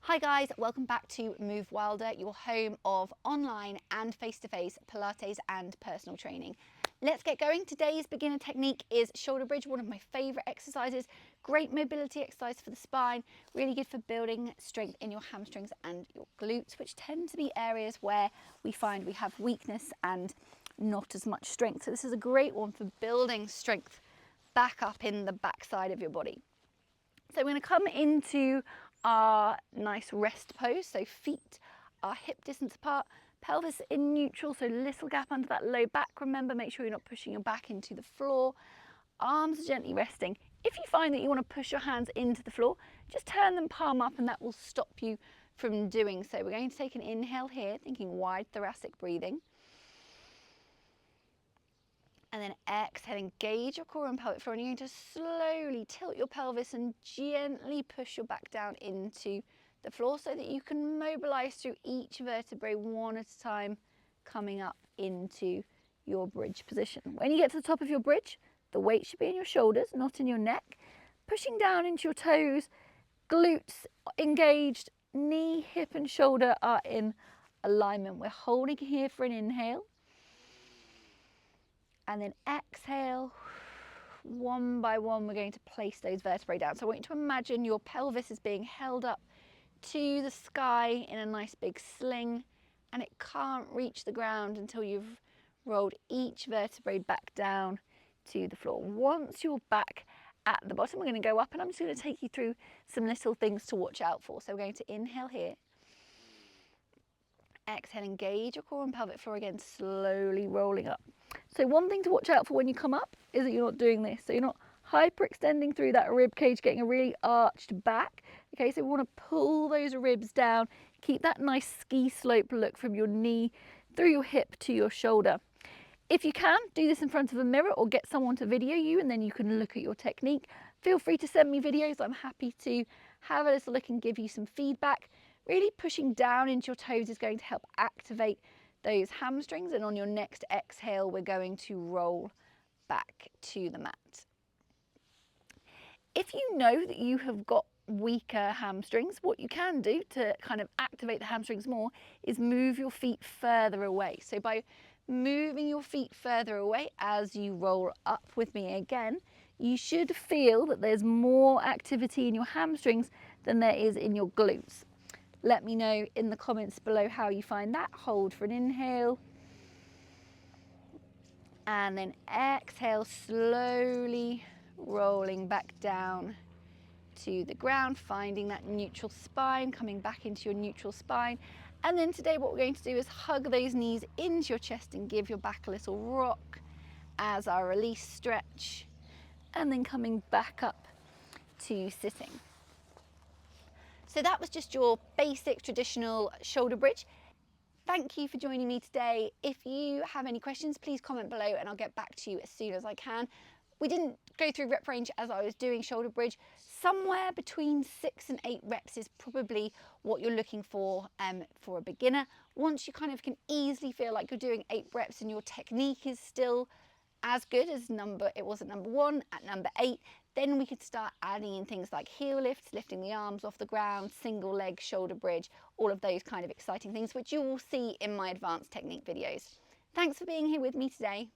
Hi guys, welcome back to Move Wilder, your home of online and face-to-face Pilates and personal training. Let's get going. Today's beginner technique is shoulder bridge, one of my favorite exercises. Great mobility exercise for the spine, really good for building strength in your hamstrings and your glutes, which tend to be areas where we find we have weakness and not as much strength. So this is a great one for building strength back up in the backside of your body. So we're going to come into our nice rest pose. So feet are hip distance apart, pelvis in neutral, so little gap under that low back. Remember, make sure you're not pushing your back into the floor. Arms gently resting. If you find that you want to push your hands into the floor, just turn them palm up and that will stop you from doing so. We're going to take an inhale here, thinking wide thoracic breathing. And then exhale, engage your core and pelvic floor, and you're going to slowly tilt your pelvis and gently push your back down into the floor so that you can mobilize through each vertebrae one at a time, coming up into your bridge position. When you get to the top of your bridge, the weight should be in your shoulders, not in your neck. Pushing down into your toes, glutes engaged, knee, hip and shoulder are in alignment. We're holding here for an inhale. And then exhale, one by one, we're going to place those vertebrae down. So I want you to imagine your pelvis is being held up to the sky in a nice big sling, and it can't reach the ground until you've rolled each vertebrae back down to the floor. Once you're back at the bottom, we're going to go up, and I'm just going to take you through some little things to watch out for. So we're going to inhale here. Exhale, engage your core and pelvic floor again, slowly rolling up. So one thing to watch out for when you come up is that you're not doing this. So you're not hyperextending through that rib cage, getting a really arched back. Okay, so we want to pull those ribs down, keep that nice ski slope look from your knee through your hip to your shoulder. If you can, do this in front of a mirror or get someone to video you, and then you can look at your technique. Feel free to send me videos. I'm happy to have a little look and give you some feedback. Really pushing down into your toes is going to help activate those hamstrings, and on your next exhale we're going to roll back to the mat. If you know that you have got weaker hamstrings, what you can do to kind of activate the hamstrings more is move your feet further away. So by moving your feet further away as you roll up with me again, you should feel that there's more activity in your hamstrings than there is in your glutes. Let me know in the comments below how you find that. Hold for an inhale. And then exhale, slowly rolling back down to the ground, finding that neutral spine, coming back into your neutral spine. And then today what we're going to do is hug those knees into your chest and give your back a little rock as our release stretch. And then coming back up to sitting. So that was just your basic traditional shoulder bridge. Thank you for joining me today. If you have any questions, please comment below and I'll get back to you as soon as I can. We didn't go through rep range as I was doing shoulder bridge. Somewhere between 6 and 8 reps is probably what you're looking for a beginner. Once you kind of can easily feel like you're doing 8 reps and your technique is still as good as it was at number 1, at number 8, then we could start adding in things like heel lifts, lifting the arms off the ground, single leg shoulder bridge, all of those kind of exciting things, which you will see in my advanced technique videos. Thanks for being here with me today.